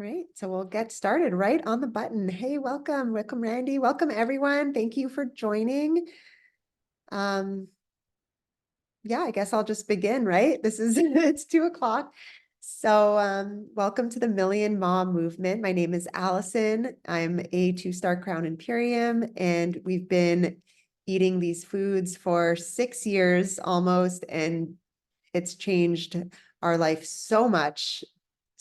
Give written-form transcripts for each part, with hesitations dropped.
All right, so we'll get started right on the button. Hey, welcome, Randy. Welcome, everyone. Thank you for joining. Yeah, I guess I'll just begin, right? This is, it's 2 o'clock. So welcome to the Million Mom Movement. My name is Allison. I'm a 2-star Crown Imperium, and we've been eating these foods for 6 years almost, and it's changed our life so much.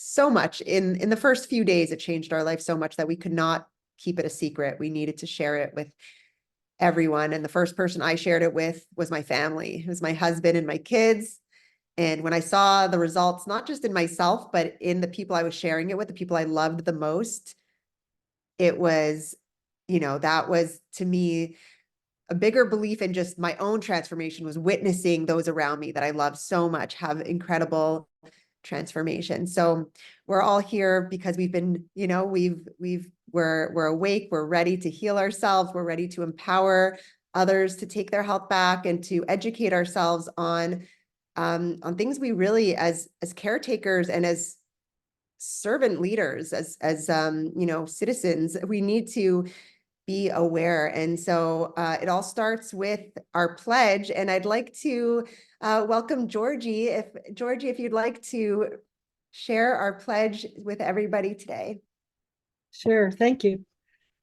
So much. In the first few days, it changed our life so much that we could not keep it a secret. We needed to share it with everyone. And the first person I shared it with was my family. It was my husband and my kids. And when I saw the results, not just in myself, but in the people I was sharing it with, the people I loved the most, it was, that was to me a bigger belief in just my own transformation, was witnessing those around me that I love so much have incredible transformation. So we're all here because we've been, we're awake, we're ready to heal ourselves, we're ready to empower others to take their health back and to educate ourselves on things we really, as caretakers and as servant leaders, as citizens, we need to be aware. And so it all starts with our pledge. And I'd like to welcome Georgie. If you'd like to share our pledge with everybody today. Sure, thank you.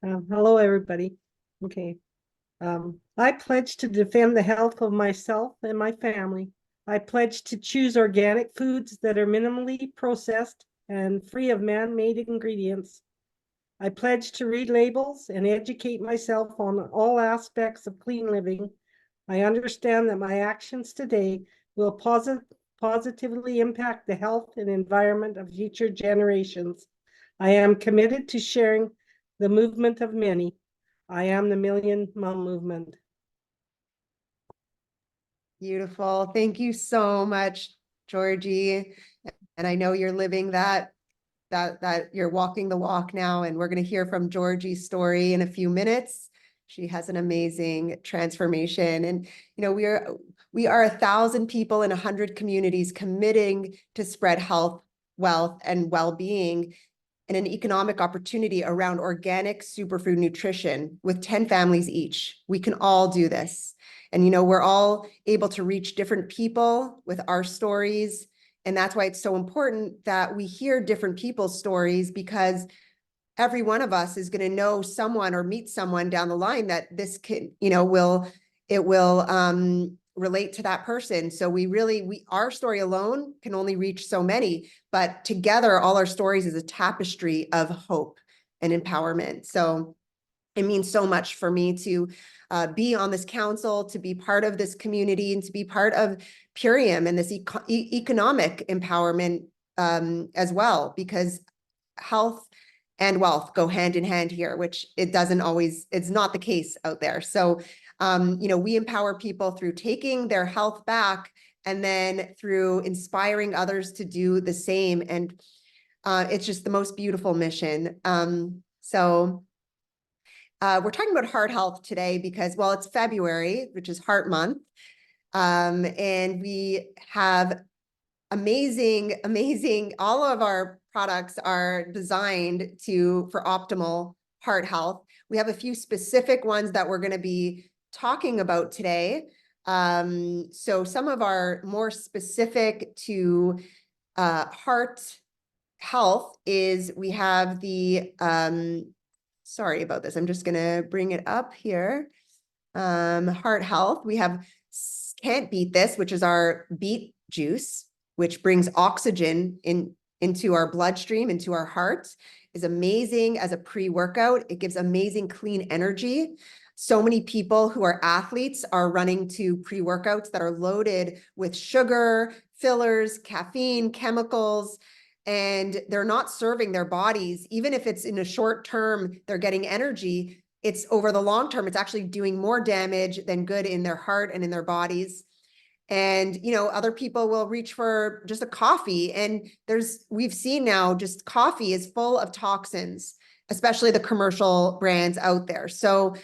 Hello, everybody. Okay. I pledge to defend the health of myself and my family. I pledge to choose organic foods that are minimally processed and free of man-made ingredients. I pledge to read labels and educate myself on all aspects of clean living. I understand that my actions today will positively impact the health and environment of future generations. I am committed to sharing the movement of many. I am the Million Mom Movement. Beautiful. Thank you so much, Georgie. And I know you're living that you're walking the walk now, and we're going to hear from Georgie's story in a few minutes. She has an amazing transformation, and we are 1,000 people in 100 communities committing to spread health, wealth, and well-being, and an economic opportunity around organic superfood nutrition with 10 families each. We can all do this. And, we're all able to reach different people with our stories. And that's why it's so important that we hear different people's stories, because every one of us is going to know someone or meet someone down the line that this can, will relate to that person. So our story alone can only reach so many, but together, all our stories is a tapestry of hope and empowerment. So it means so much for me to be on this council, to be part of this community, and to be part of Purium and this economic empowerment as well, because health and wealth go hand in hand here, which it's not the case out there. So, we empower people through taking their health back, and then through inspiring others to do the same. And it's just the most beautiful mission. We're talking about heart health today because, well, it's February, which is Heart Month. And we have amazing, all of our products are designed for optimal heart health. We have a few specific ones that we're going to be talking about today. So some of our more specific to heart health is, we have the, sorry about this, I'm just going to bring it up here. Heart health, we have Can't Beat This, which is our beet juice, which brings oxygen into our bloodstream, into our heart, is amazing as a pre-workout. It gives amazing clean energy. So many people who are athletes are running to pre-workouts that are loaded with sugar, fillers, caffeine, chemicals, and they're not serving their bodies. Even if it's in a short term, they're getting energy, it's over the long term, it's actually doing more damage than good in their heart and in their bodies. And, other people will reach for just a coffee. And we've seen now, just coffee is full of toxins, especially the commercial brands out there. So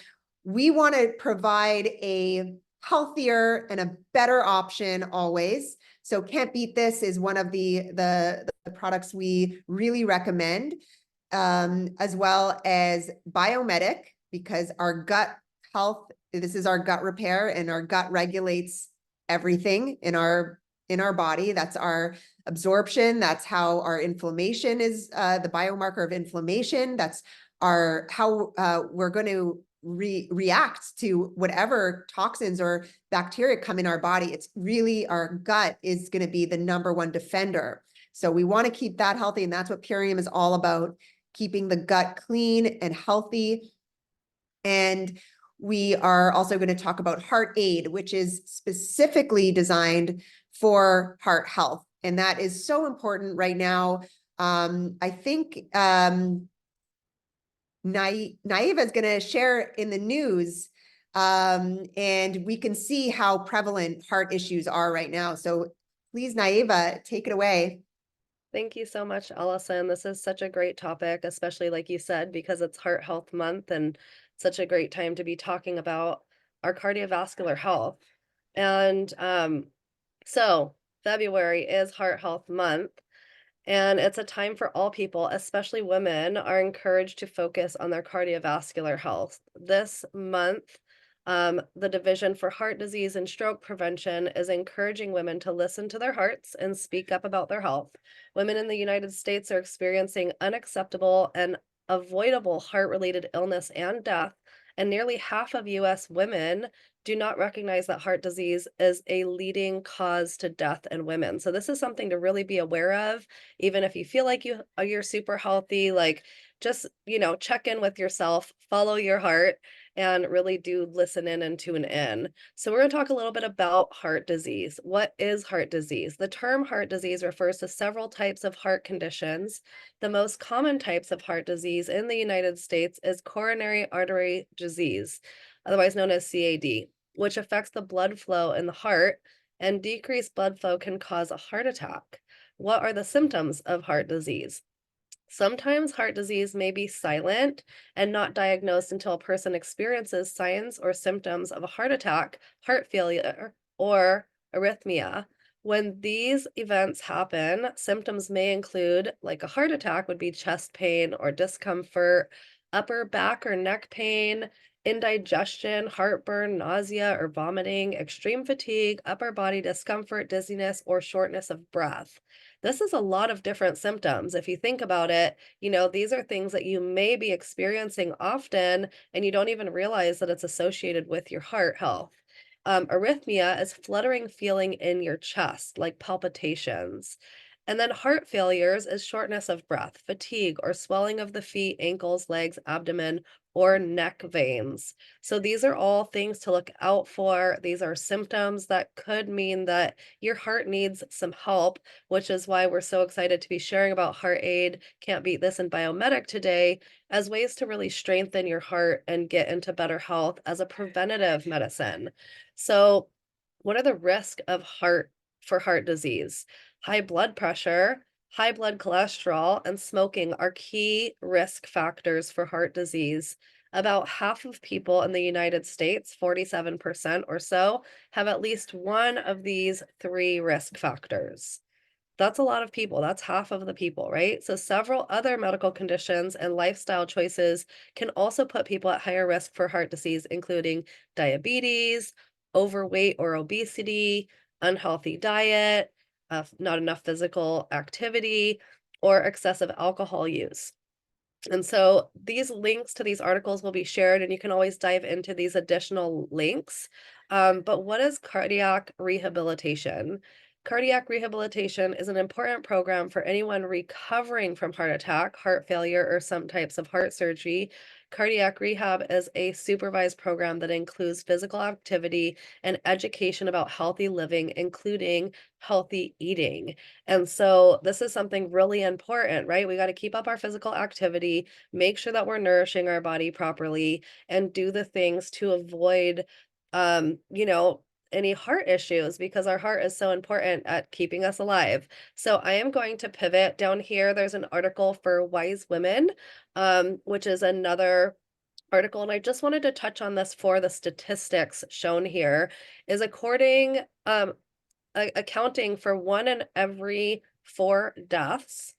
we want to provide a healthier and a better option always. So Can't Beat This is one of the products we really recommend, as well as Biomedic, because our gut health, this is our gut repair, and our gut regulates everything in our body. That's our absorption. That's how our inflammation is, the biomarker of inflammation. That's how we're going to react to whatever toxins or bacteria come in our body. It's really, our gut is going to be the number one defender. So we want to keep that healthy. And that's what Purium is all about, keeping the gut clean and healthy. And we are also going to talk about Heart Aid, which is specifically designed for heart health. And that is so important right now. I think Naiva is going to share in the news, and we can see how prevalent heart issues are right now. So please, Naiva, take it away. Thank you so much, Allison. This is such a great topic, especially like you said, because it's Heart Health Month and such a great time to be talking about our cardiovascular health. And so February is Heart Health Month. And it's a time for all people, especially women, are encouraged to focus on their cardiovascular health. This month, the Division for Heart Disease and Stroke Prevention is encouraging women to listen to their hearts and speak up about their health. Women in the United States are experiencing unacceptable and avoidable heart-related illness and death, and nearly half of US women do not recognize that heart disease is a leading cause to death in women. So this is something to really be aware of, even if you feel like you're super healthy, like just, check in with yourself, follow your heart, and really do listen in and tune in. So we're going to talk a little bit about heart disease. What is heart disease? The term heart disease refers to several types of heart conditions. The most common types of heart disease in the United States is coronary artery disease, otherwise known as CAD, which affects the blood flow in the heart, and decreased blood flow can cause a heart attack. What are the symptoms of heart disease? Sometimes heart disease may be silent and not diagnosed until a person experiences signs or symptoms of a heart attack, heart failure, or arrhythmia. When these events happen, symptoms may include, like a heart attack, would be chest pain or discomfort, upper back or neck pain, indigestion, heartburn, nausea or vomiting, extreme fatigue, upper body discomfort, dizziness, or shortness of breath. This is a lot of different symptoms. If you think about it, these are things that you may be experiencing often, and you don't even realize that it's associated with your heart health. Arrhythmia is fluttering feeling in your chest, like palpitations. And then heart failures is shortness of breath, fatigue, or swelling of the feet, ankles, legs, abdomen, or neck veins. So these are all things to look out for. These are symptoms that could mean that your heart needs some help, which is why we're so excited to be sharing about Heart Aid, Can't Beat This, and Biomedic today as ways to really strengthen your heart and get into better health as a preventative medicine. So what are the risks of heart disease? High blood pressure, high blood cholesterol, and smoking are key risk factors for heart disease. About half of people in the United States, 47% or so, have at least one of these three risk factors. That's a lot of people. That's half of the people, right? So several other medical conditions and lifestyle choices can also put people at higher risk for heart disease, including diabetes, overweight or obesity, unhealthy diet, not enough physical activity, or excessive alcohol use. And so these links to these articles will be shared, and you can always dive into these additional links. But what is cardiac rehabilitation? Cardiac rehabilitation is an important program for anyone recovering from heart attack, heart failure, or some types of heart surgery. Cardiac rehab is a supervised program that includes physical activity and education about healthy living, including healthy eating. And so this is something really important, right? We got to keep up our physical activity, make sure that we're nourishing our body properly, and do the things to avoid, um, you know, any heart issues, because our heart is so important at keeping us alive. So I am going to pivot down here. There's an article for Wise Women, which is another article. And I just wanted to touch on this for the statistics shown here is accounting for 1 in every 4 deaths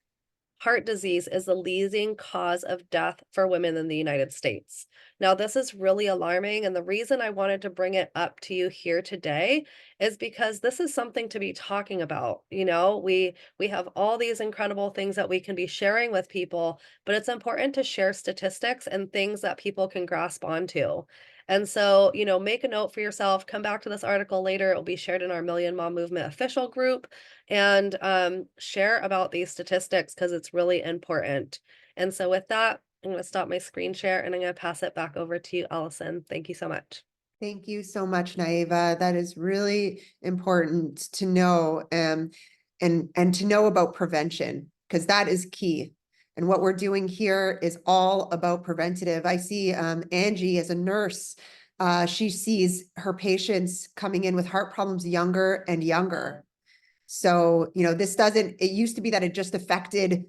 heart disease is the leading cause of death for women in the United States. Now, this is really alarming, and the reason I wanted to bring it up to you here today is because this is something to be talking about. You know, we have all these incredible things that we can be sharing with people, but it's important to share statistics and things that people can grasp onto. And so, you know, make a note for yourself, come back to this article later. It will be shared in our Million Mom Movement official group, and share about these statistics because it's really important. And so with that, I'm going to stop my screen share and I'm going to pass it back over to you, Allison. Thank you so much. Thank you so much, Naiva. That is really important to know, and to know about prevention, because that is key. And what we're doing here is all about preventative. I see Angie as a nurse. She sees her patients coming in with heart problems younger and younger. So, you know, this doesn't, it used to be that it just affected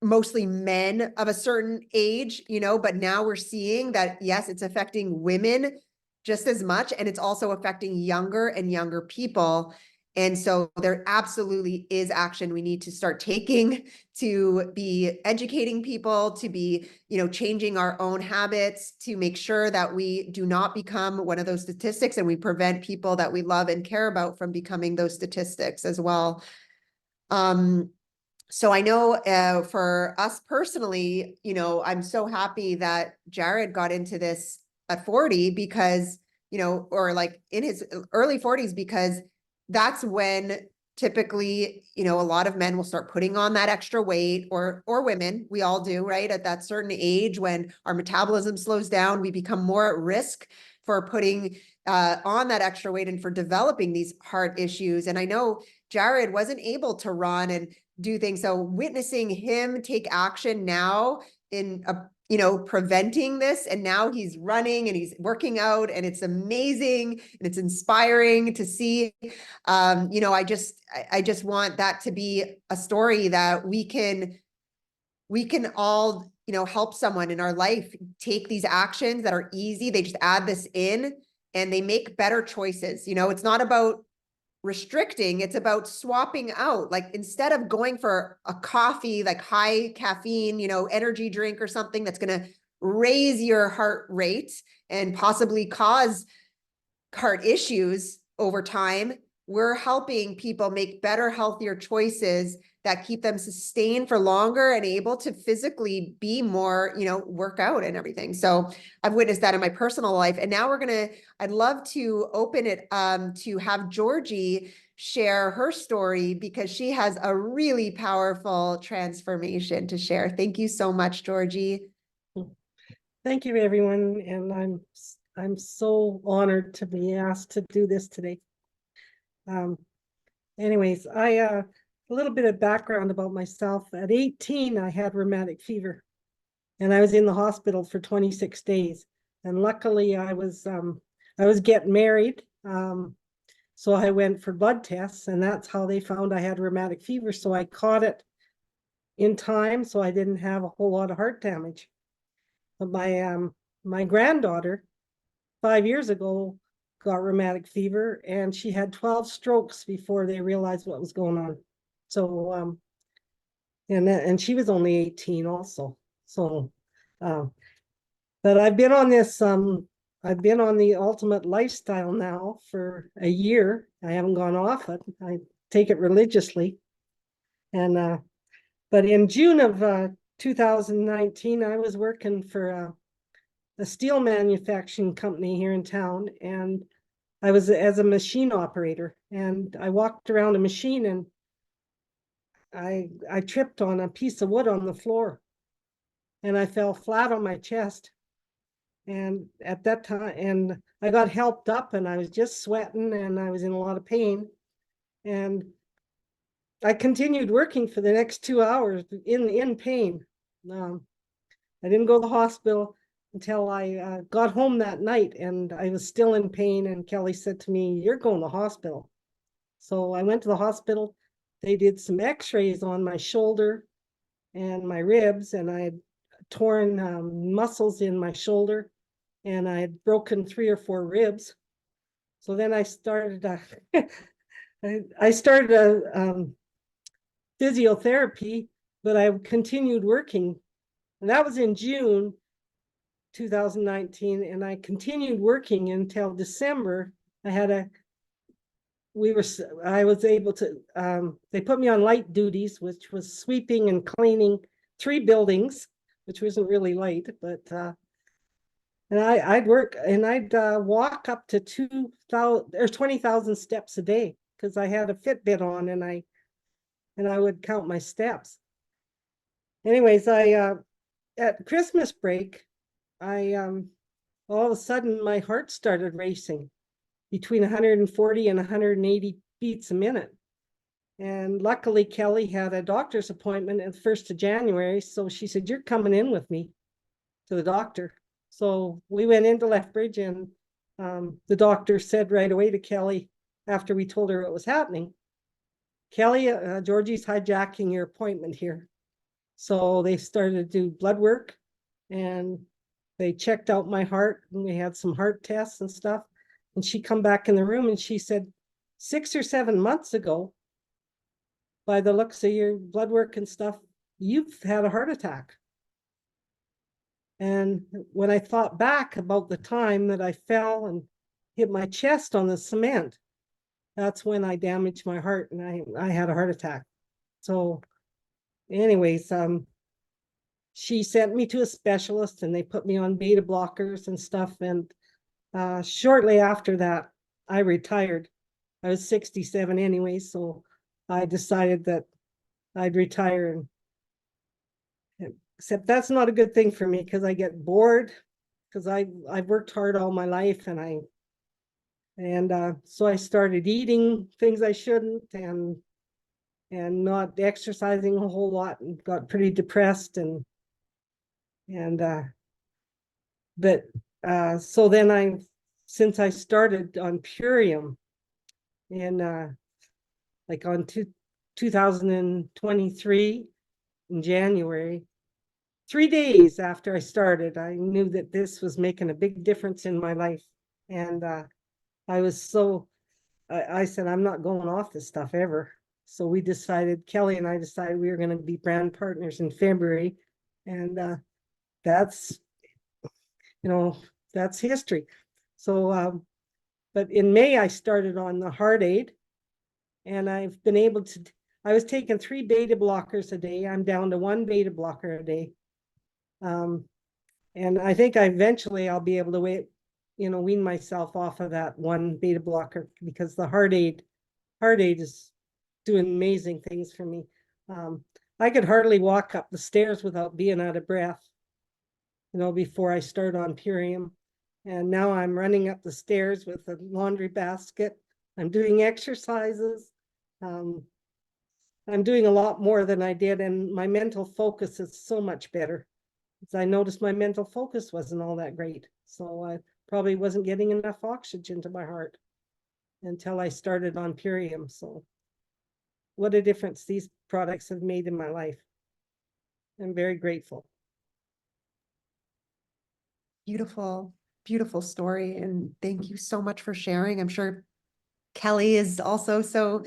mostly men of a certain age, you know, but now we're seeing that, yes, it's affecting women just as much, and it's also affecting younger and younger people. And so there absolutely is action we need to start taking to be educating people, to be, you know, changing our own habits, to make sure that we do not become one of those statistics, and we prevent people that we love and care about from becoming those statistics as well. So I know for us personally, you know, I'm so happy that Jared got into this at 40 because, you know, or like in his early 40s, because that's when typically, you know, a lot of men will start putting on that extra weight, or women, we all do, right? At that certain age when our metabolism slows down, we become more at risk for putting on that extra weight and for developing these heart issues. And I know Jared wasn't able to run and do things. So witnessing him take action now in, you know, preventing this, and now he's running and he's working out, and it's amazing and it's inspiring to see. You know, I just want that to be a story that we can all, you know, help someone in our life take these actions that are easy. They just add this in and they make better choices. You know, it's not about restricting, it's about swapping out. Like, instead of going for a coffee, like high caffeine, you know, energy drink or something that's going to raise your heart rate and possibly cause heart issues over time, we're helping people make better, healthier choices that keep them sustained for longer and able to physically be more, you know, work out and everything. So I've witnessed that in my personal life. And now I'd love to open it to have Georgie share her story, because she has a really powerful transformation to share. Thank you so much, Georgie. Thank you, everyone. And I'm so honored to be asked to do this today. Anyways, a little bit of background about myself. At 18, I had rheumatic fever, and I was in the hospital for 26 days. And luckily, I was getting married, so I went for blood tests, and that's how they found I had rheumatic fever. So I caught it in time, so I didn't have a whole lot of heart damage. But my granddaughter, 5 years ago, got rheumatic fever, and she had 12 strokes before they realized what was going on. So and she was only 18 also. So but I've been on this I've been on the ultimate lifestyle now for a year. I haven't gone off it. I take it religiously. And but in June of 2019, I was working for a steel manufacturing company here in town, and I was as a machine operator, and I walked around a machine, and I tripped on a piece of wood on the floor, and I fell flat on my chest. And at that time, and I got helped up, and I was just sweating, and I was in a lot of pain. And I continued working for the next 2 hours in pain. I didn't go to the hospital until I got home that night, and I was still in pain. And Kelly said to me, "You're going to the hospital." So I went to the hospital. They did some x-rays on my shoulder and my ribs, and I had torn muscles in my shoulder, and I had broken 3 or 4 ribs. So then I started I started a physiotherapy but I continued working, and that was in June 2019, and I continued working until December. I was able to, they put me on light duties, which was sweeping and cleaning 3 buildings, which wasn't really light, but and I'd work and I'd walk up to 2,000 or 20,000 steps a day, because I had a Fitbit on, and I would count my steps. Anyways, I at Christmas break, I all of a sudden my heart started racing between 140 and 180 beats a minute. And luckily, Kelly had a doctor's appointment at the 1st of January. So she said, "You're coming in with me to the doctor." So we went into Lethbridge, and the doctor said right away to Kelly, after we told her what was happening, "Kelly, Georgie's hijacking your appointment here." So they started to do blood work, and they checked out my heart, and we had some heart tests and stuff. And she come back in the room, and she said, 6 or 7 months ago, by the looks of your blood work and stuff, you've had a heart attack. And when I thought back about the time that I fell and hit my chest on the cement, that's when I damaged my heart, and I had a heart attack. So anyways, she sent me to a specialist, and they put me on beta blockers and stuff. And shortly after that, I retired. I was 67 anyway, so I decided that I'd retire. Except that's not a good thing for me, because I get bored, because I've worked hard all my life, and so I started eating things I shouldn't, and not exercising a whole lot, and got pretty depressed, so then since I started on Purium in like on 2023 in January, 3 days after I started, I knew that this was making a big difference in my life. And I said, "I'm not going off this stuff ever." So Kelly and I decided we were going to be brand partners in February. And that's, that's history. So, but in May, I started on the heart aid, and I was taking 3 beta blockers a day. I'm down to 1 beta blocker a day. And I think eventually I'll be able to wean myself off of that 1 beta blocker, because the heart aid is doing amazing things for me. I could hardly walk up the stairs without being out of breath, before I start on Purium. And now I'm running up the stairs with a laundry basket. I'm doing exercises. I'm doing a lot more than I did, and my mental focus is so much better. I noticed my mental focus wasn't all that great. So I probably wasn't getting enough oxygen to my heart until I started on Purium. So what a difference these products have made in my life. I'm very grateful. Beautiful, beautiful story. And thank you so much for sharing. I'm sure Kelly is also so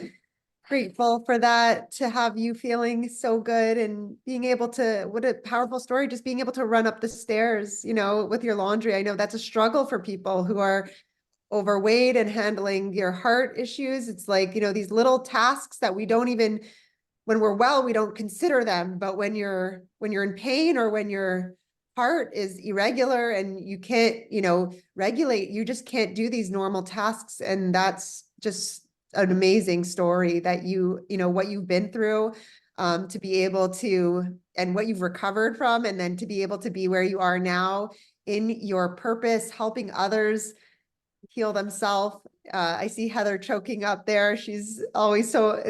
grateful for that, to have you feeling so good and being able to, what a powerful story, just being able to run up the stairs, with your laundry. I know that's a struggle for people who are overweight and handling your heart issues. It's like, these little tasks that we don't even, when we're well, we don't consider them. But when you're in pain, or when your heart is irregular and you can't, regulate, you just can't do these normal tasks. And that's just an amazing story that what you've been through, to be able to, and what you've recovered from, and then to be able to be where you are now in your purpose, helping others heal themselves. I see Heather choking up there. She's always I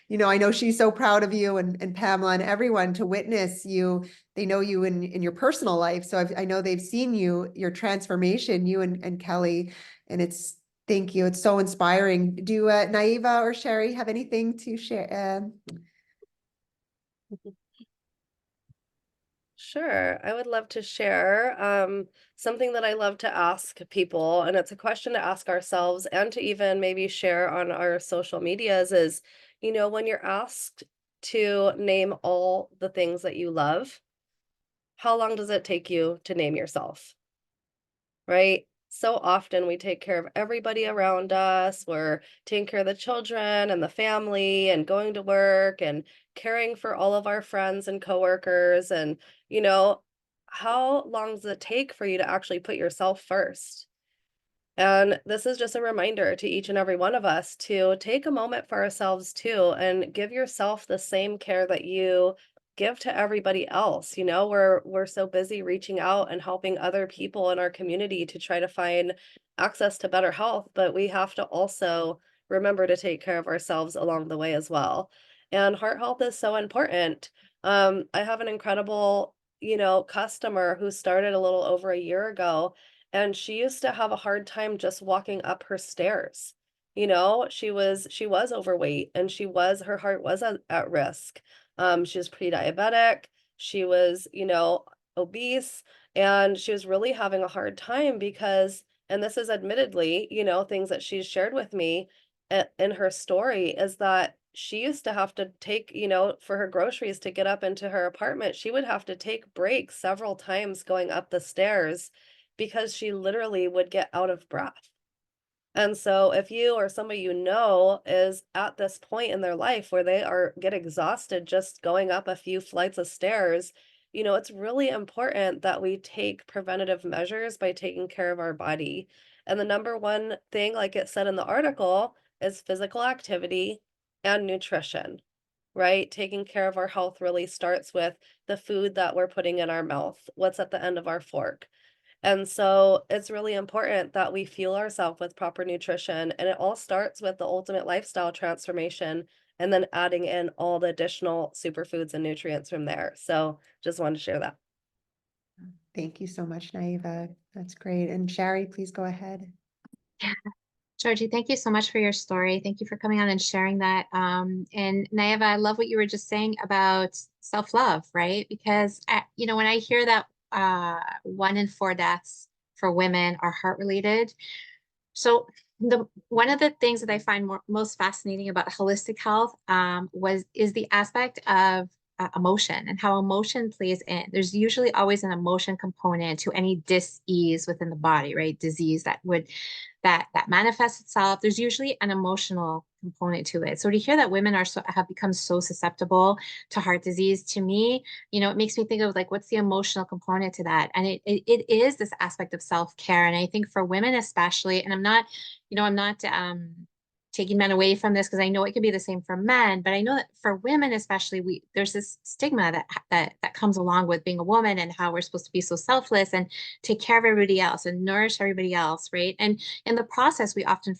know she's so proud of you, and Pamela and everyone, to witness you. They know you in your personal life. So I know they've seen your transformation, you and Kelly, and thank you. It's so inspiring. Do Naiva or Sherry have anything to share? Sure, I would love to share something that I love to ask people, and it's a question to ask ourselves and to even maybe share on our social medias is, when you're asked to name all the things that you love, how long does it take you to name yourself? Right? So often we take care of everybody around us. We're taking care of the children and the family and going to work and caring for all of our friends and coworkers. And, you know, how long does it take for you to actually put yourself first? And this is just a reminder to each and every one of us to take a moment for ourselves too and give yourself the same care that you give to everybody else. You know, we're so busy reaching out and helping other people in our community to try to find access to better health, but we have to also remember to take care of ourselves along the way as well. And heart health is so important. I have an incredible, customer who started a little over a year ago, and she used to have a hard time just walking up her stairs. She was overweight, and her heart was at risk. She was pre-diabetic, she was, obese, and she was really having a hard time because, and this is admittedly, things that she's shared with me in her story, is that she used to have to take, for her groceries to get up into her apartment, she would have to take breaks several times going up the stairs because she literally would get out of breath. And so if you or somebody is at this point in their life where they get exhausted just going up a few flights of stairs, it's really important that we take preventative measures by taking care of our body. And the number one thing, like it said in the article, is physical activity and nutrition, right? Taking care of our health really starts with the food that we're putting in our mouth, what's at the end of our fork. And so it's really important that we fuel ourselves with proper nutrition. And it all starts with the ultimate lifestyle transformation and then adding in all the additional superfoods and nutrients from there. So just wanted to share that. Thank you so much, Naiva. That's great. And Sherry, please go ahead. Georgie, thank you so much for your story. Thank you for coming on and sharing that. And Naiva, I love what you were just saying about self-love, right? Because, when I hear that 1 in 4 deaths for women are heart-related, so one of the things that I find most fascinating about holistic health is the aspect of emotion and how emotion plays in. There's usually always an emotion component to any dis-ease within the body, right? Disease that manifests itself. There's usually an emotional component to it. So to hear that women have become so susceptible to heart disease, to me, it makes me think of like, what's the emotional component to that? And it is this aspect of self-care. And I think for women especially, and I'm not taking men away from this because I know it can be the same for men, but I know that for women especially, there's this stigma that comes along with being a woman and how we're supposed to be so selfless and take care of everybody else and nourish everybody else, right? And in the process, we often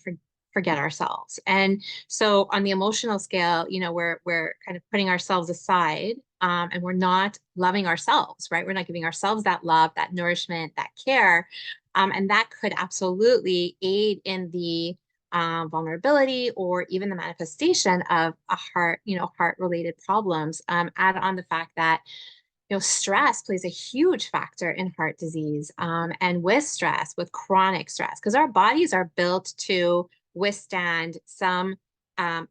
forget ourselves. And so on the emotional scale, we're kind of putting ourselves aside, and we're not loving ourselves, right? We're not giving ourselves that love, that nourishment, that care. And that could absolutely aid in the vulnerability or even the manifestation of heart-related problems. Add on the fact that stress plays a huge factor in heart disease, and with chronic stress, because our bodies are built to withstand some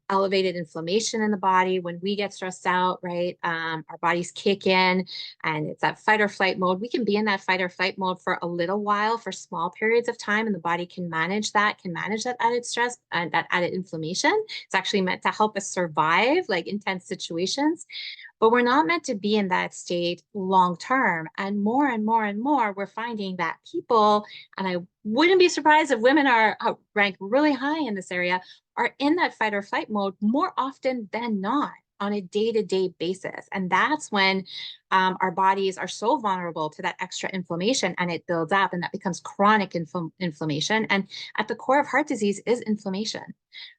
elevated inflammation in the body. When we get stressed out, right, our bodies kick in and it's that fight or flight mode. We can be in that fight or flight mode for a little while, for small periods of time, and the body can manage that added stress and that added inflammation. It's actually meant to help us survive like intense situations. But we're not meant to be in that state long term. And more and more and more, we're finding that people, and I wouldn't be surprised if women are ranked really high in this area, are in that fight or flight mode more often than not on a day-to-day basis. And that's when our bodies are so vulnerable to that extra inflammation, and it builds up, and that becomes chronic inflammation. And at the core of heart disease is inflammation,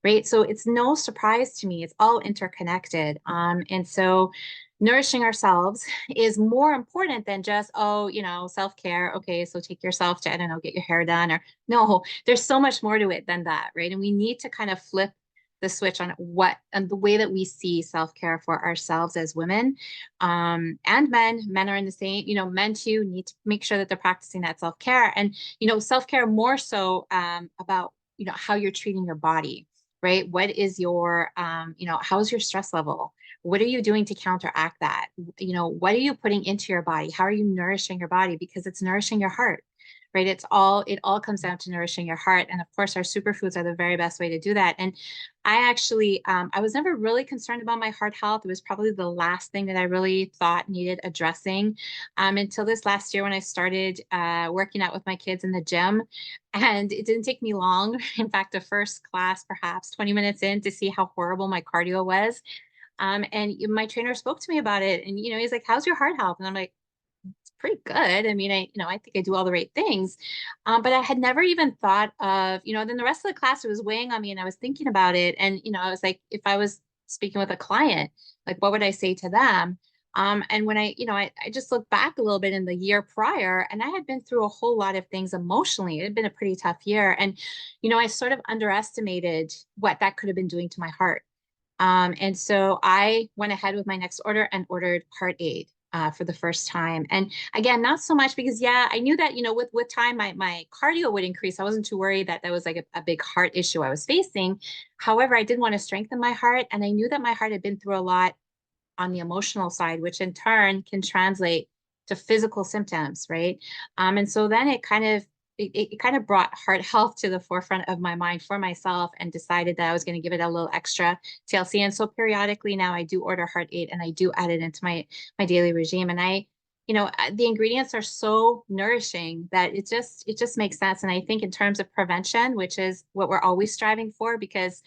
right? So it's no surprise to me, it's all interconnected. And so nourishing ourselves is more important than just, self-care. Okay, so take yourself to, I don't know, get your hair done, or no, there's so much more to it than that, right? And we need to kind of flip the switch on and the way that we see self-care for ourselves as women, and men. Men are in the same, men too need to make sure that they're practicing that self-care, and self-care more so about how you're treating your body, right? What is your how's your stress level? What are you doing to counteract that? You know, what are you putting into your body? How are you nourishing your body? Because it's nourishing your heart, right? It all comes down to nourishing your heart. And of course, our superfoods are the very best way to do that. And I actually, I was never really concerned about my heart health. It was probably the last thing that I really thought needed addressing, until this last year when I started working out with my kids in the gym. And it didn't take me long. In fact, the first class, perhaps 20 minutes in, to see how horrible my cardio was. And my trainer spoke to me about it, and he's like, "How's your heart health?" And I'm like, "It's pretty good. I mean, I think I do all the right things." But I had never even thought of, then the rest of the class, it was weighing on me, and I was thinking about it. And I was like, if I was speaking with a client, like, what would I say to them? And when I just looked back a little bit in the year prior, and I had been through a whole lot of things emotionally. It had been a pretty tough year, and I sort of underestimated what that could have been doing to my heart. And so I went ahead with my next order and ordered Heart Aid for the first time. And again, not so much because, yeah, I knew that, with time, my cardio would increase. I wasn't too worried that that was like a big heart issue I was facing. However, I did want to strengthen my heart. And I knew that my heart had been through a lot on the emotional side, which in turn can translate to physical symptoms, right? And so then it kind of brought heart health to the forefront of my mind for myself, and decided that I was going to give it a little extra TLC. And so periodically now I do order Heart Aid, and I do add it into my daily regime. And the ingredients are so nourishing that it just makes sense. And I think in terms of prevention, which is what we're always striving for, because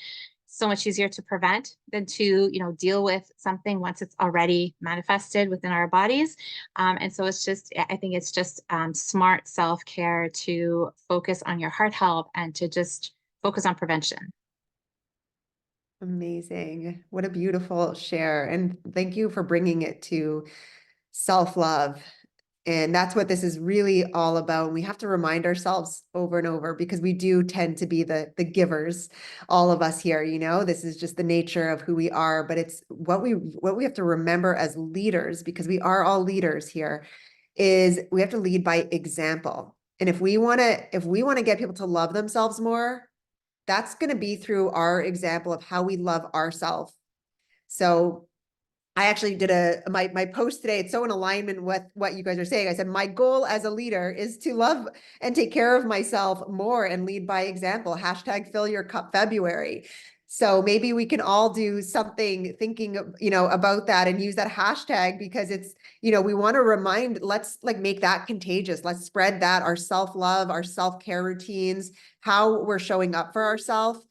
so much easier to prevent than to deal with something once it's already manifested within our bodies. And so I think it's just smart self-care to focus on your heart health and to just focus on prevention. Amazing. What a beautiful share. And thank you for bringing it to self-love. And that's what this is really all about. We have to remind ourselves over and over, because we do tend to be the givers, all of us here, this is just the nature of who we are. But it's what we have to remember as leaders, because we are all leaders here, is we have to lead by example. And if we want to get people to love themselves more, that's going to be through our example of how we love ourselves. So I actually did my post today. It's so in alignment with what you guys are saying. I said, my goal as a leader is to love and take care of myself more and lead by example. # fill your cup February. So maybe we can all do something thinking, about that, and use that hashtag, because it's, we want to let's make that contagious. Let's spread that, our self-love, our self-care routines, how we're showing up for ourselves,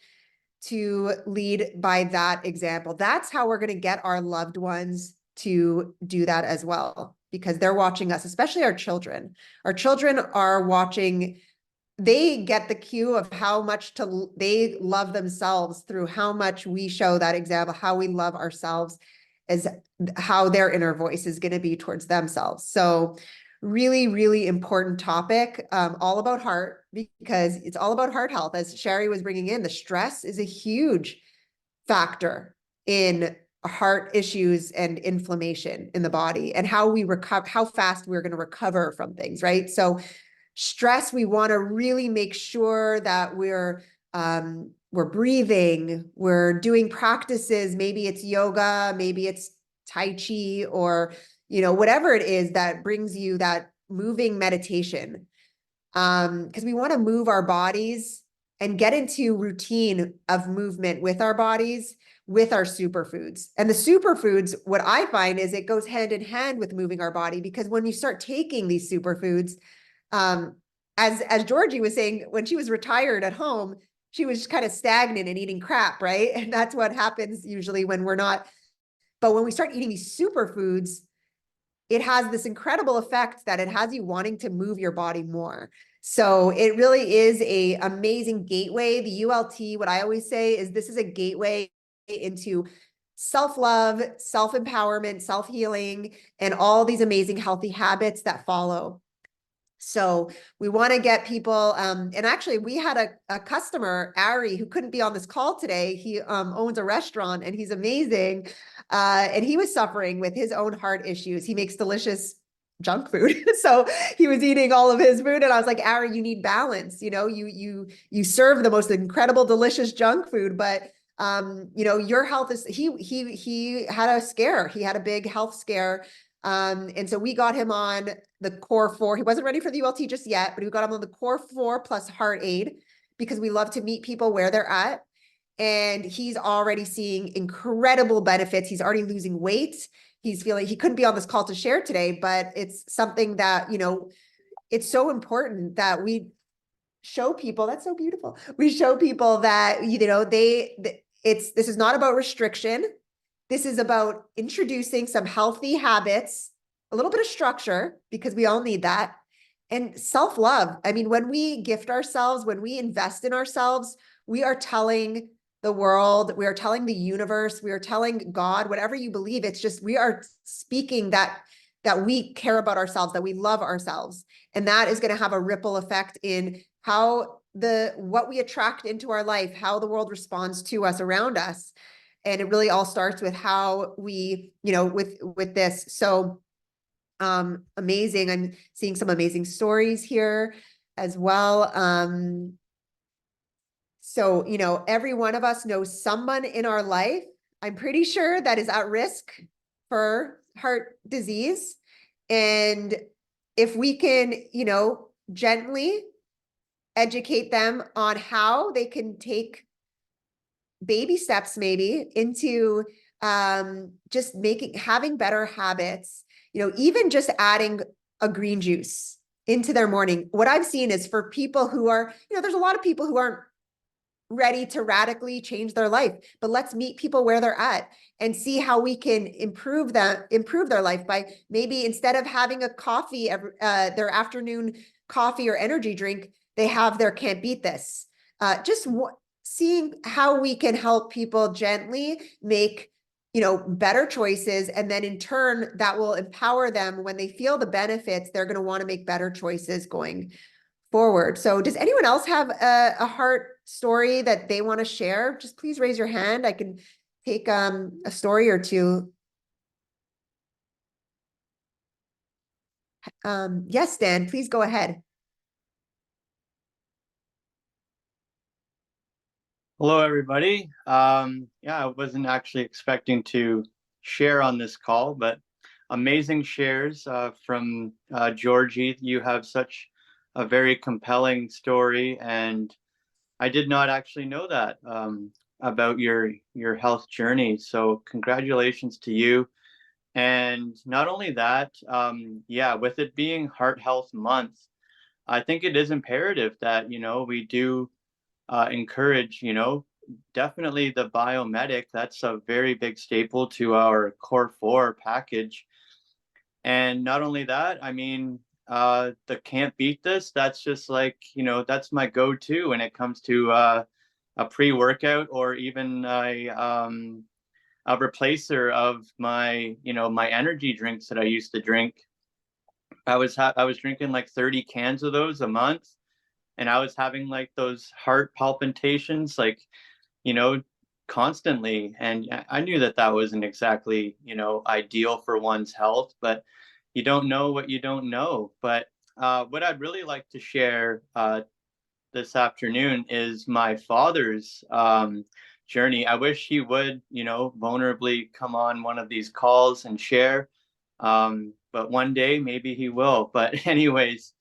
to lead by that example. That's how we're going to get our loved ones to do that as well, because they're watching us, especially our children. Our children are watching. They get the cue of how much they love themselves through how much we show that example. How we love ourselves is how their inner voice is going to be towards themselves. So really, really important topic, all about heart, because it's all about heart health. As Sherry was bringing in, the stress is a huge factor in heart issues and inflammation in the body, and how we recover, how fast we're going to recover from things, right? So stress, we want to really make sure that we're breathing, we're doing practices. Maybe it's yoga, maybe it's Tai Chi, or whatever it is that brings you that moving meditation. Because we want to move our bodies and get into routine of movement with our bodies, with our superfoods. And the superfoods, what I find is it goes hand in hand with moving our body, because when you start taking these superfoods, as Georgie was saying, when she was retired at home, she was kind of stagnant and eating crap, right? And that's what happens usually when we're not. But when we start eating these superfoods, it has this incredible effect that it has you wanting to move your body more. So it really is a amazing gateway. The ULT, what I always say is, this is a gateway into self-love, self-empowerment, self-healing, and all these amazing healthy habits that follow. So we want to get people, and actually we had a customer, Ari, who couldn't be on this call today. He owns a restaurant, and he's amazing. And he was suffering with his own heart issues. He makes delicious junk food. So he was eating all of his food, and I was like, Ari, you need balance. You serve the most incredible, delicious junk food, but You know, your health is, he had a scare. He had a big health scare. And so we got him on the core 4. He wasn't ready for the ULT just yet, but we got him on the core 4 plus heart aid because we love to meet people where they're at. And he's already seeing incredible benefits. He's already losing weight. He's feeling, he couldn't be on this call to share today, but it's something that, you know, it's so important that we show people. That's so beautiful. We show people that, you know, this is not about restriction. This is about introducing some healthy habits, a little bit of structure, because we all need that, and self-love. I mean, when we gift ourselves, when we invest in ourselves, we are telling the world, we are telling the universe, we are telling God, whatever you believe, it's just, we are speaking that we care about ourselves, that we love ourselves. And that is going to have a ripple effect in how what we attract into our life, how the world responds to us around us. And it really all starts with how we, you know, with this. So amazing. I'm seeing some amazing stories here as well. So, you know, every one of us knows someone in our life, I'm pretty sure, that is at risk for heart disease. And if we can, you know, gently educate them on how they can take baby steps maybe into just having better habits, you know, even just adding a green juice into their morning. What I've seen is for people who are, you know, there's a lot of people who aren't ready to radically change their life, but let's meet people where they're at and see how we can improve their life by maybe instead of having a coffee, their afternoon coffee or energy drink, they have their can't beat this. Seeing how we can help people gently make, you know, better choices. And then in turn, that will empower them. When they feel the benefits, they're going to want to make better choices going forward. So does anyone else have a heart story that they want to share? Just please raise your hand. I can take a story or two. Yes, Dan, please go ahead. Hello, everybody. Yeah, I wasn't actually expecting to share on this call, but amazing shares from Georgie. You have such a very compelling story, and I did not actually know that about your health journey. So congratulations to you. And not only that, yeah, with it being Heart Health Month, I think it is imperative that, you know, we do encourage, you know, definitely the biomedic. That's a very big staple to our core 4 package. And not only that, I mean, the can't beat this. That's just like, you know, that's my go-to when it comes to a pre-workout or even a replacer of my, you know, my energy drinks that I used to drink. I was drinking like 30 cans of those a month, and I was having like those heart palpitations, like, you know, constantly. And I knew that that wasn't exactly, you know, ideal for one's health, but you don't know what you don't know. But what I'd really like to share this afternoon is my father's journey. I wish he would, you know, vulnerably come on one of these calls and share. But one day maybe he will. But anyways,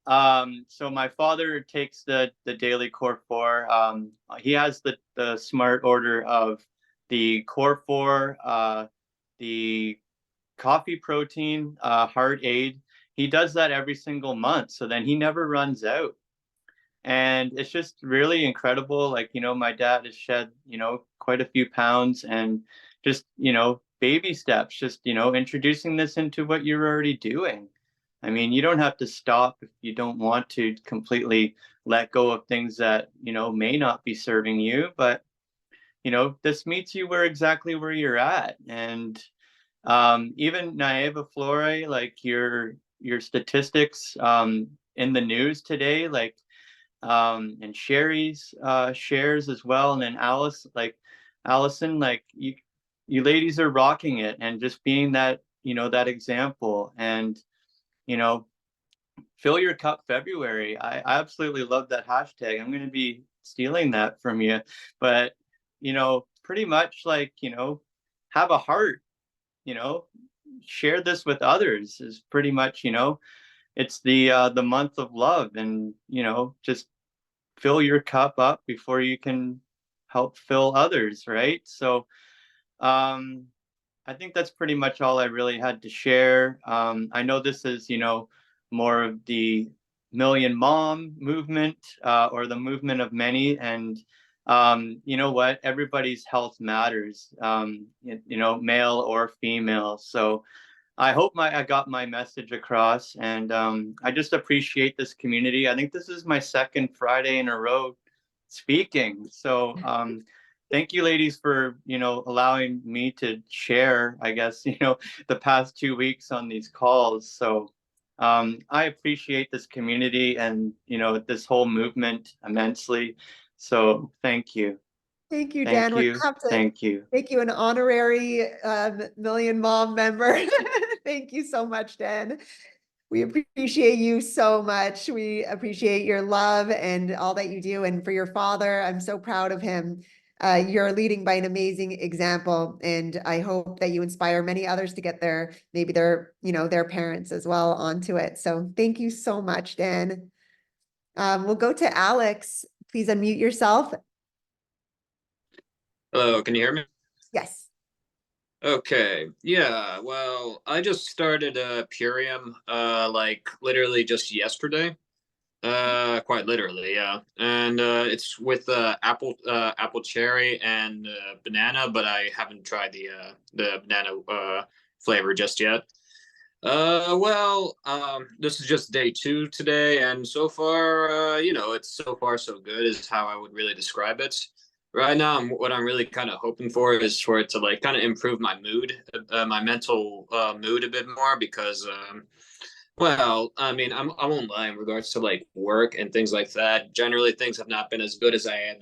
so my father takes the daily core 4. He has the smart order of the core 4, the coffee protein, heart aid. He does that every single month, so then he never runs out. And it's just really incredible. Like, you know, my dad has shed, you know, quite a few pounds, and just, you know, baby steps, just, you know, introducing this into what you're already doing. I mean, you don't have to stop if you don't want to completely let go of things that, you know, may not be serving you, but, you know, this meets you where you're at. And even Nieva Flore, like your statistics in the news today, like and Sherry's shares as well, and then Allison, like you ladies are rocking it, and just being that, you know, that example. And, you know, fill your cup February. I absolutely love that hashtag. I'm going to be stealing that from you. But pretty much like, have a heart, share this with others is pretty much, it's the month of love, and, just fill your cup up before you can help fill others, right? So, I think that's pretty much all I really had to share. I know this is, more of the Million Mom movement, or the movement of many. And you know what? Everybody's health matters, male or female. So I hope I got my message across, and I just appreciate this community. I think this is my second Friday in a row speaking. So thank you, ladies, for allowing me to share, I guess, the past 2 weeks on these calls. So I appreciate this community and this whole movement immensely. So thank you. Thank you, Thank Dan. We're you. gonna have to Thank you. make you an honorary Million Mom member. Thank you so much, Dan. We appreciate you so much. We appreciate your love and all that you do. And for your father, I'm so proud of him. You're leading by an amazing example. And I hope that you inspire many others to get maybe their parents as well onto it. So thank you so much, Dan. We'll go to Alex. Please unmute yourself. Hello, can you hear me? Yes. Okay, yeah, well, I just started Purium, like literally just yesterday. Quite literally, yeah. And it's with apple cherry and banana, but I haven't tried the banana flavor just yet. This is just day 2 today, and so far, it's so far so good is how I would really describe it. Right now, what I'm really kind of hoping for is for it to like kind of improve my mood, my mental mood a bit more, because I mean, I won't lie in regards to like work and things like that. Generally, things have not been as good as I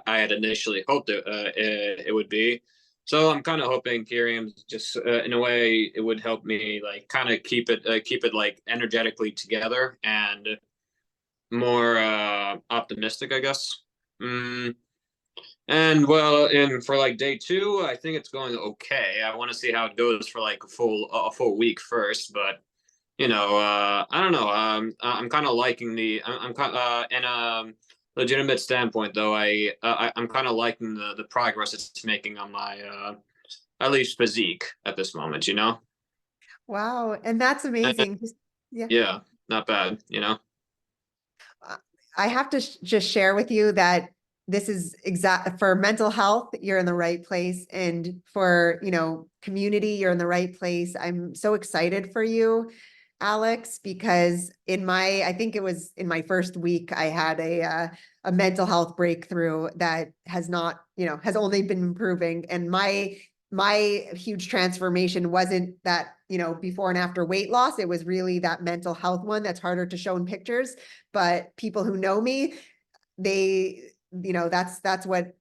had initially hoped it would be. So I'm kind of hoping Ethereum just in a way it would help me like kind of keep it like energetically together and more optimistic, I guess. And well, and for like day 2, I think it's going okay. I want to see how it goes for like a full week first, but I don't know. I'm kind of liking I'm kind in a legitimate standpoint though. I'm kind of liking the progress it's making on my at least physique at this moment. Wow. And that's amazing. Yeah. Yeah, not bad. I have to just share with you that this is exact for mental health, you're in the right place. And for, community, you're in the right place. I'm so excited for you, Alex, because I think it was in my first week, I had a mental health breakthrough that has not, has only been improving. And my huge transformation wasn't that, before and after weight loss. It was really that mental health one that's harder to show in pictures. But people who know me, that's what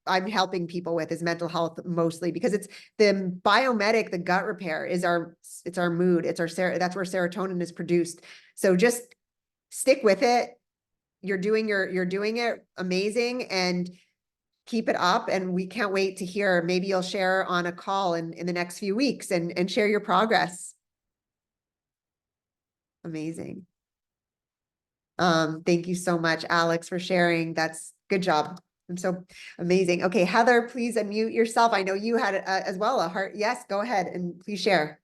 I'm helping people with, is mental health mostly, because it's the biomedic, the gut repair it's our mood. That's where serotonin is produced. So just stick with it. You're doing it amazing, and keep it up. And we can't wait to hear. Maybe you'll share on a call in the next few weeks and share your progress. Amazing. Thank you so much, Alex, for sharing. That's good job. I'm so amazing. Okay, Heather, please unmute yourself. I know you had as well a heart. Yes, go ahead and please share.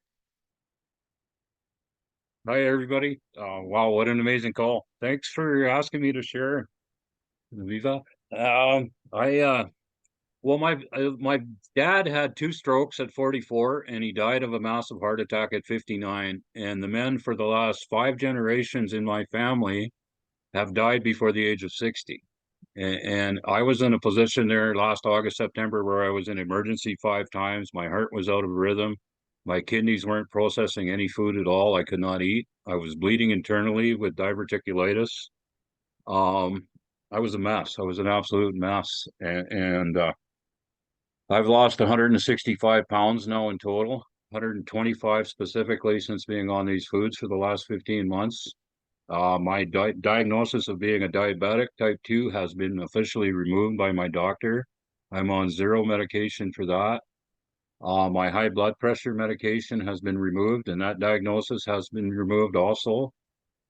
Hi, everybody. Wow, what an amazing call. Thanks for asking me to share, Viva. My dad had 2 strokes at 44, and he died of a massive heart attack at 59. And the men for the last 5 generations in my family have died before the age of 60. And I was in a position there last August, September, where I was in emergency 5 times. My heart was out of rhythm. My kidneys weren't processing any food at all. I could not eat. I was bleeding internally with diverticulitis. I was a mess. I was an absolute mess. And I've lost 165 pounds now in total, 125 specifically since being on these foods for the last 15 months. My diagnosis of being a diabetic type 2 has been officially removed by my doctor. I'm on 0 medication for that. My high blood pressure medication has been removed, and that diagnosis has been removed also.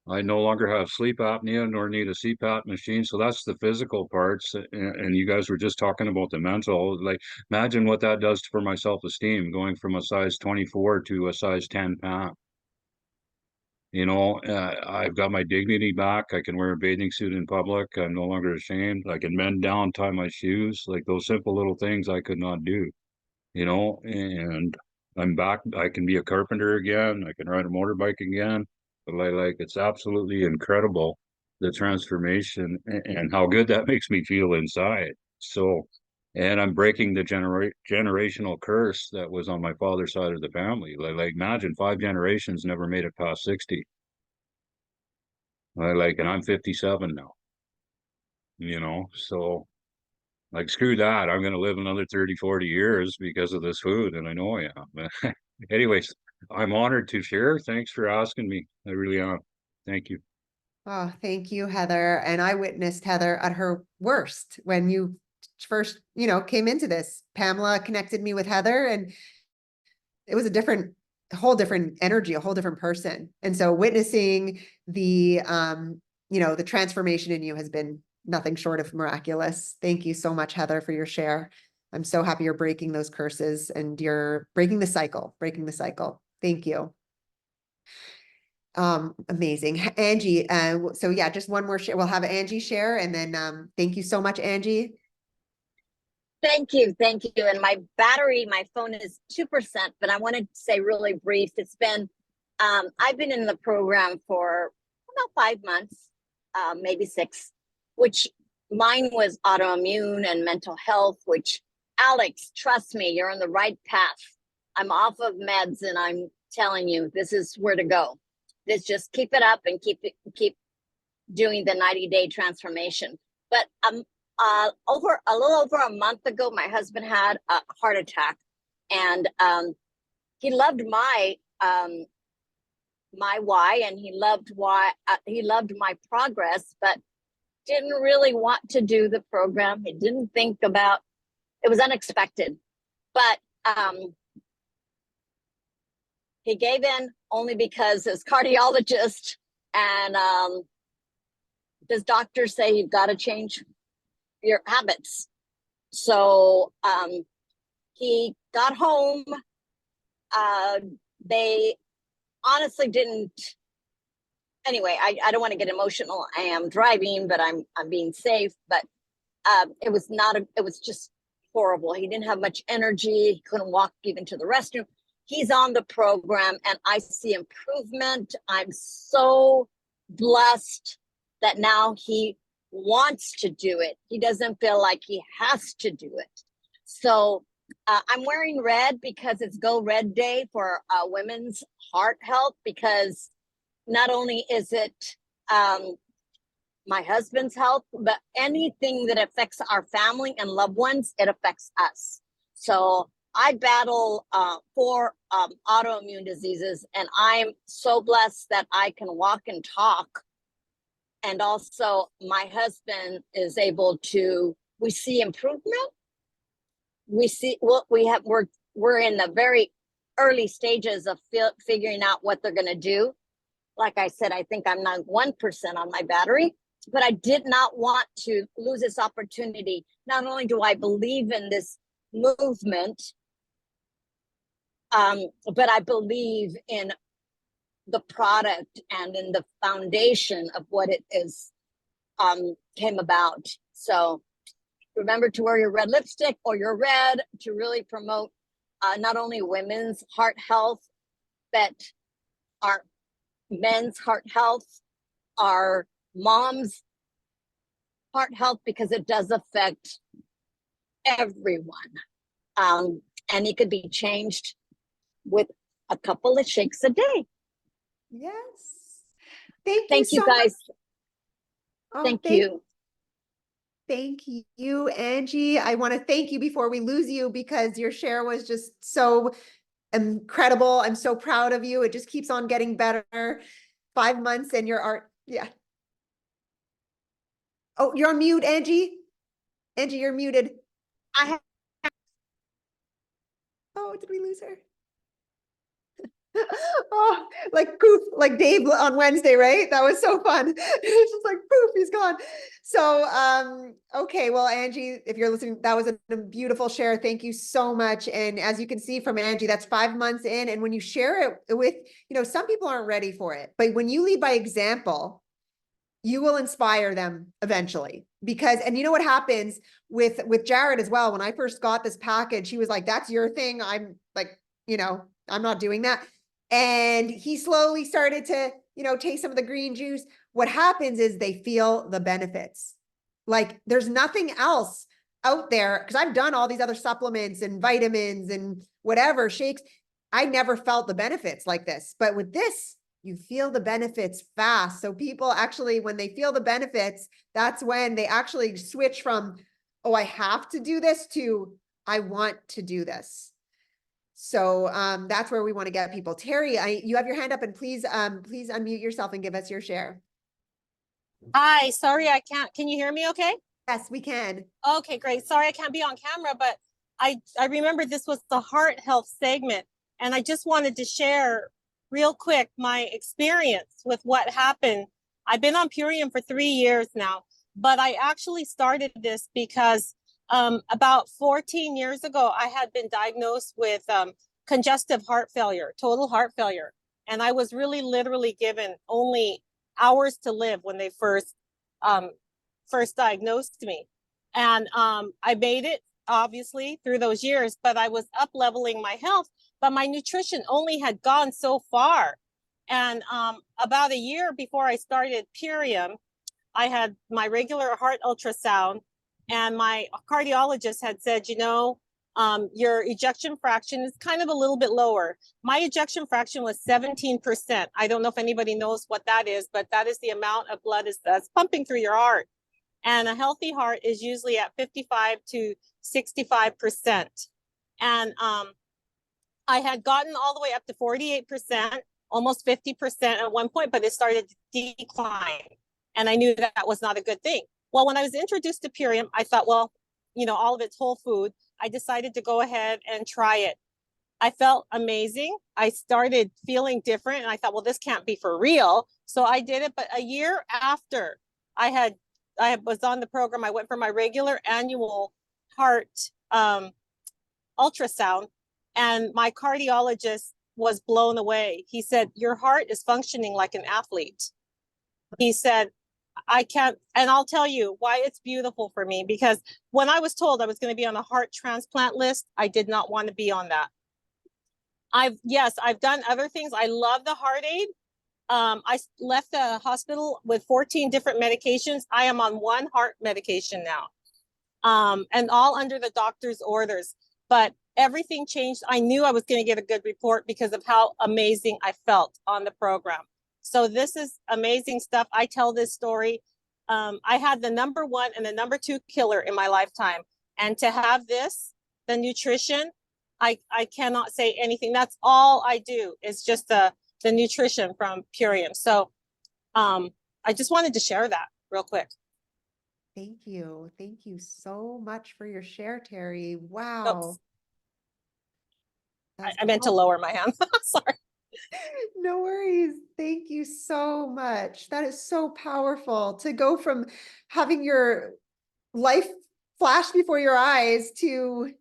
I no longer have sleep apnea nor need a CPAP machine. So that's the physical parts. And you guys were just talking about the mental. Like, imagine what that does for my self-esteem, going from a size 24 to a size 10 pound. I've got my dignity back. I can wear a bathing suit in public. I'm no longer ashamed. I can bend down, tie my shoes, like those simple little things I could not do, and I'm back. I can be a carpenter again. I can ride a motorbike again. But it's absolutely incredible, the transformation and how good that makes me feel inside. So, and I'm breaking the generational curse that was on my father's side of the family. Imagine 5 generations never made it past 60. And I'm 57 now, so screw that. I'm going to live another 30, 40 years because of this food. And I know I am. Anyways, I'm honored to share. Thanks for asking me. I really am. Thank you. Oh, thank you, Heather. And I witnessed Heather at her worst when you first, came into this. Pamela connected me with Heather, and it was a whole different energy, a whole different person. And so witnessing the transformation in you has been nothing short of miraculous. Thank you so much, Heather, for your share. I'm so happy you're breaking those curses and you're breaking the cycle. Thank you. Amazing. Angie, so yeah, just one more share. We'll have Angie share, and then thank you so much, Angie. Thank you. And my phone is 2%, but I want to say really brief. It's been, I've been in the program for about 5 months, maybe 6, which mine was autoimmune and mental health, which, Alex, trust me, you're on the right path. I'm off of meds, and I'm telling you, this is where to go. Just keep it up and keep doing the 90-day transformation. But a little over a month ago, my husband had a heart attack, and he loved my why, and he loved my progress, but didn't really want to do the program. He didn't think about it. Was unexpected, but he gave in only because his cardiologist and his doctors say you've got to change your habits. So he got home. They honestly didn't. Anyway, I don't want to get emotional. I am driving, but I'm being safe. But it was just horrible. He didn't have much energy. He couldn't walk even to the restroom. He's on the program, and I see improvement. I'm so blessed that now he wants to do it. He doesn't feel like he has to do it. So I'm wearing red because it's Go Red Day for women's heart health, because not only is it my husband's health, but anything that affects our family and loved ones, it affects us. So I battle 4 autoimmune diseases, and I'm so blessed that I can walk and talk. And also my husband is able to, we see improvement. We're in the very early stages of figuring out what they're going to do. Like I said, I think I'm not 1% on my battery, but I did not want to lose this opportunity. Not only do I believe in this movement, but I believe in the product and in the foundation of what it is came about. So remember to wear your red lipstick or your red to really promote not only women's heart health, but our men's heart health, our mom's heart health, because it does affect everyone. And it could be changed with a couple of shakes a day. Yes. Thank you so guys. much. Thank you. Thank you, Angie. I want to thank you before we lose you, because your share was just so incredible. I'm so proud of you. It just keeps on getting better. 5 months and your Yeah. Oh, you're on mute, Angie. Angie, you're muted. Oh, did we lose her? Oh, like poof, like Dave on Wednesday, right? That was so fun. It's just like poof, he's gone. So, okay, well, Angie, if you're listening, that was a beautiful share. Thank you so much. And as you can see from Angie, that's 5 months in. And when you share it with, some people aren't ready for it, but when you lead by example, you will inspire them eventually. Because, and you know what happens with Jared as well. When I first got this package, he was like, that's your thing. I'm like, I'm not doing that. And he slowly started to, taste some of the green juice. What happens is they feel the benefits. Like there's nothing else out there, because I've done all these other supplements and vitamins and whatever shakes. I never felt the benefits like this, but with this, you feel the benefits fast. So people actually, when they feel the benefits, that's when they actually switch from, oh, I have to do this to, I want to do this. So that's where we want to get people. Terry, you have your hand up, and please unmute yourself and give us your share. Hi, sorry I can't. Can you hear me okay? Yes, we can. Okay, great. Sorry I can't be on camera, but I remember this was the heart health segment, and I just wanted to share real quick my experience with what happened. I've been on Purium for 3 years now, but I actually started this because about 14 years ago, I had been diagnosed with congestive heart failure, total heart failure. And I was really literally given only hours to live when they first diagnosed me. And I made it, obviously, through those years, but I was up leveling my health, but my nutrition only had gone so far. And about a year before I started Purium, I had my regular heart ultrasound, and my cardiologist had said, your ejection fraction is kind of a little bit lower. My ejection fraction was 17%. I don't know if anybody knows what that is, but that is the amount of blood that's pumping through your heart. And a healthy heart is usually at 55 to 65%. And I had gotten all the way up to 48%, almost 50% at one point, but it started to decline. And I knew that was not a good thing. Well, when I was introduced to Purium, I thought, well, all of it's whole food. I decided to go ahead and try it. I felt amazing. I started feeling different, and I thought, well, this can't be for real. So I did it. But a year after I was on the program, I went for my regular annual heart ultrasound, and my cardiologist was blown away. He said, your heart is functioning like an athlete. He said, I can't, and I'll tell you why it's beautiful for me, because when I was told I was going to be on a heart transplant list, I did not want to be on that. I've done other things. I love the heart aid. I left the hospital with 14 different medications. I am on one heart medication now, and all under the doctor's orders. But everything changed. I knew I was going to get a good report because of how amazing I felt on the program. So this is amazing stuff. I tell this story. I had the #1 and the #2 killer in my lifetime. And to have this, the nutrition, I cannot say anything. That's all I do is just the nutrition from Purium. So I just wanted to share that real quick. Thank you. Thank you so much for your share, Terry. Wow. I meant to lower my hand. Sorry. No worries. Thank you so much. That is so powerful to go from having your life flash before your eyes to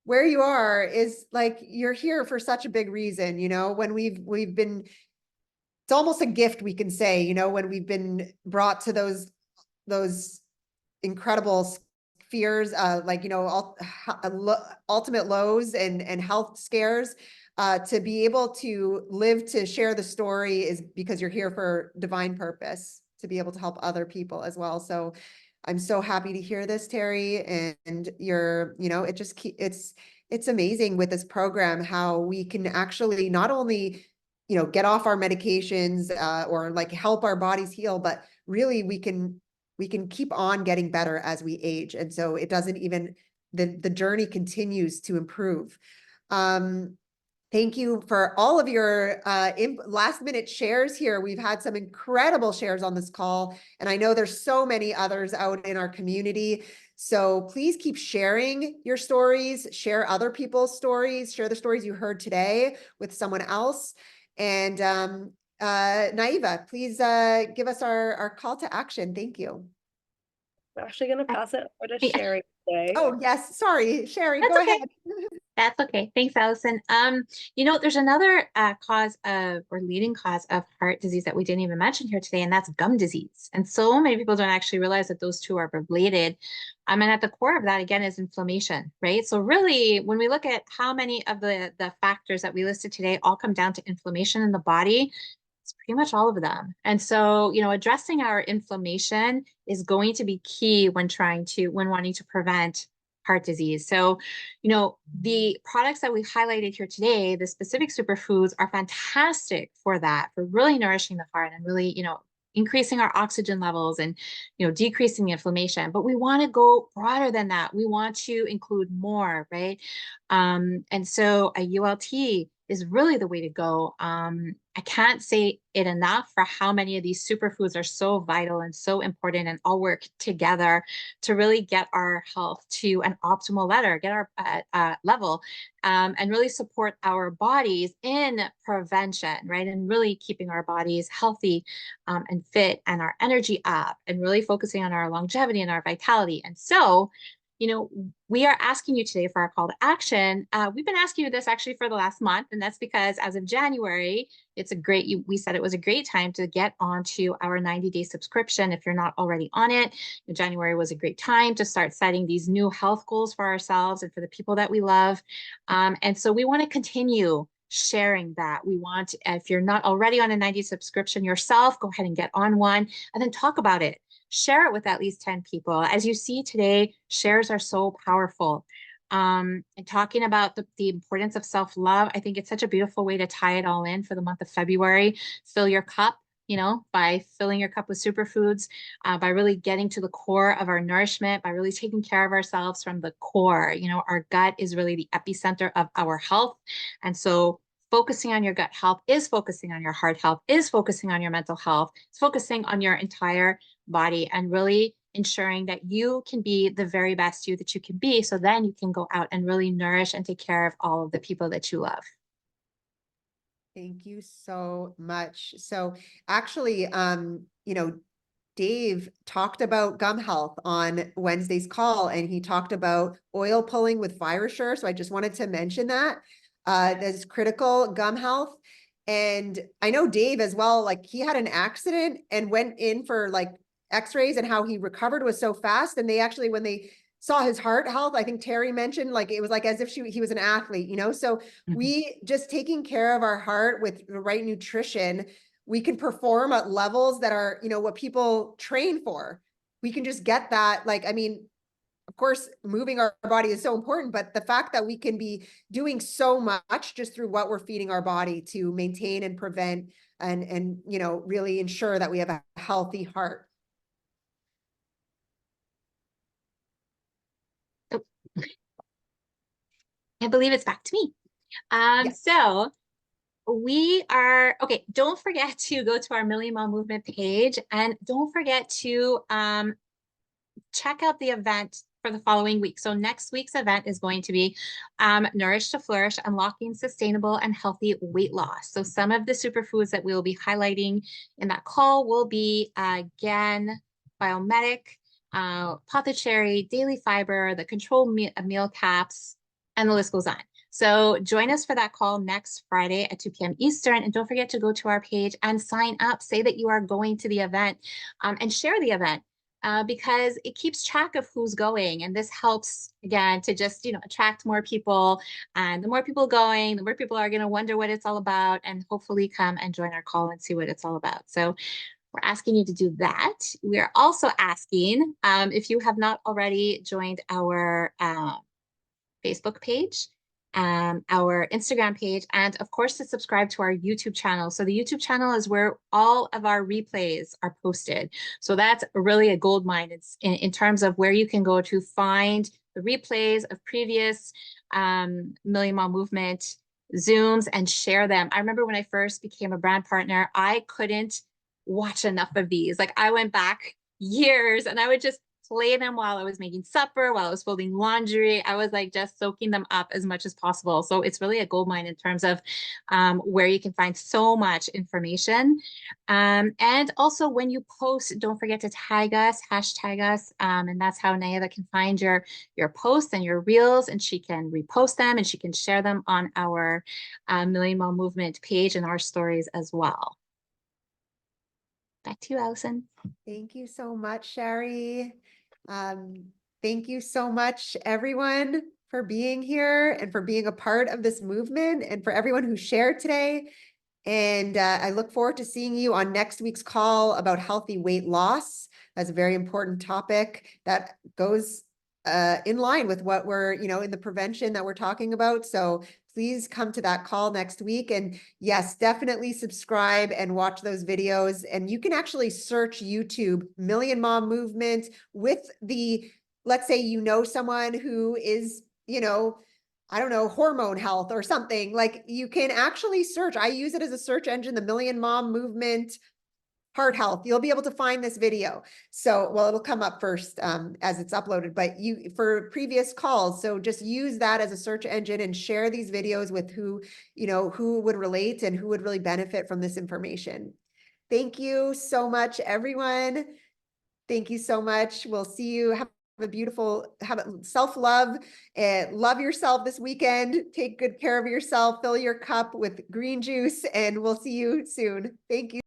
where you are. Is like, you're here for such a big reason, when we've been, it's almost a gift, we can say, when we've been brought to those incredible fears, ultimate lows and health scares. To be able to live to share the story is because you're here for divine purpose, to be able to help other people as well. So I'm so happy to hear this, Terry, and it's amazing with this program how we can actually not only get off our medications or like help our bodies heal, but really we can keep on getting better as we age. And so it doesn't even, the journey continues to improve. Thank you for all of your last minute shares here. We've had some incredible shares on this call, and I know there's so many others out in our community. So please keep sharing your stories, share other people's stories, share the stories you heard today with someone else. And Naiva, please give us our call to action. Thank you. I'm actually going to pass it over to Yeah. Sherry today. Oh, yes. Sorry, Sherry, That's go okay. ahead. That's okay. Thanks, Allison. There's another cause of or leading cause of heart disease that we didn't even mention here today, and that's gum disease. And so many people don't actually realize that those two are related. And at the core of that, again, is inflammation, right? So really, when we look at how many of the factors that we listed today all come down to inflammation in the body, it's pretty much all of them. And so, addressing our inflammation is going to be key when wanting to prevent heart disease. So, the products that we highlighted here today, the specific superfoods are fantastic for that, for really nourishing the heart and really, increasing our oxygen levels and, decreasing the inflammation. But we want to go broader than that. We want to include more, right? And so a ULT is really the way to go. I can't say it enough for how many of these superfoods are so vital and so important and all work together to really get our health to an optimal level, and really support our bodies in prevention, right? And really keeping our bodies healthy and fit and our energy up and really focusing on our longevity and our vitality. And so, we are asking you today for our call to action. We've been asking you this actually for the last month, and that's because as of January, we said it was a great time to get onto our 90-day subscription. If you're not already on it, January was a great time to start setting these new health goals for ourselves and for the people that we love. And so we want to continue sharing that. We want, if you're not already on a 90 subscription yourself, go ahead and get on one and then talk about it. Share it with at least 10 people. As you see today, shares are so powerful. And talking about the importance of self-love, I think it's such a beautiful way to tie it all in for the month of February. Fill your cup, by filling your cup with superfoods, by really getting to the core of our nourishment, by really taking care of ourselves from the core. Our gut is really the epicenter of our health. And so focusing on your gut health is focusing on your heart health, is focusing on your mental health, it's focusing on your entire body and really ensuring that you can be the very best you that you can be. So then you can go out and really nourish and take care of all of the people that you love. Thank you so much. So actually, Dave talked about gum health on Wednesday's call, and he talked about oil pulling with ViraSure. So I just wanted to mention that that's critical gum health. And I know Dave as well, like he had an accident and went in for like x-rays, and how he recovered was so fast. And they actually, when they saw his heart health, I think Terry mentioned, like, it was like as if he was an athlete, so we just taking care of our heart with the right nutrition, we can perform at levels that are, what people train for. We can just get that. Like, I mean, of course, moving our body is so important, but the fact that we can be doing so much just through what we're feeding our body to maintain and prevent and really ensure that we have a healthy heart. I believe it's back to me. Yes. So we are, okay, don't forget to go to our Million Mom Movement page, and don't forget to check out the event for the following week. So next week's event is going to be Nourish to Flourish, Unlocking Sustainable and Healthy Weight Loss. So some of the superfoods that we'll be highlighting in that call will be again, Biomedic, Apothecary, Daily Fiber, the Control Meal Caps, and the list goes on. So join us for that call next Friday at 2 p.m. Eastern. And don't forget to go to our page and sign up, say that you are going to the event, and share the event. Because it keeps track of who's going. And this helps, again, to just, attract more people. And the more people going, the more people are going to wonder what it's all about and hopefully come and join our call and see what it's all about. So we're asking you to do that. We are also asking if you have not already joined our Facebook page, our Instagram page, and of course to subscribe to our YouTube channel. So the YouTube channel is where all of our replays are posted. So that's really a gold mine. It's in terms of where you can go to find the replays of previous Million Mom Movement Zooms and share them. I remember when I first became a brand partner, I couldn't watch enough of these. Like I went back years and I would just play them while I was making supper, while I was folding laundry. I was like just soaking them up as much as possible. So it's really a goldmine in terms of where you can find so much information. And also when you post, don't forget to tag us, hashtag us. And that's how Nayeva can find your posts and your reels, and she can repost them and she can share them on our Million Mom Movement page and our stories as well. Back to you, Allison. Thank you so much, Sherry. Thank you so much, everyone, for being here and for being a part of this movement, and for everyone who shared today. And I look forward to seeing you on next week's call about healthy weight loss. That's a very important topic that goes in line with what we're, in the prevention that we're talking about. So please come to that call next week. And yes, definitely subscribe and watch those videos. And you can actually search YouTube Million Mom Movement with the, let's say, someone who is, I don't know, hormone health or something. Like you can actually search. I use it as a search engine, the Million Mom Movement heart health. You'll be able to find this video. So, well, it'll come up first as it's uploaded, but for previous calls. So just use that as a search engine and share these videos with who would relate and who would really benefit from this information. Thank you so much, everyone. Thank you so much. We'll see you. Have self-love, love yourself this weekend. Take good care of yourself. Fill your cup with green juice, and we'll see you soon. Thank you.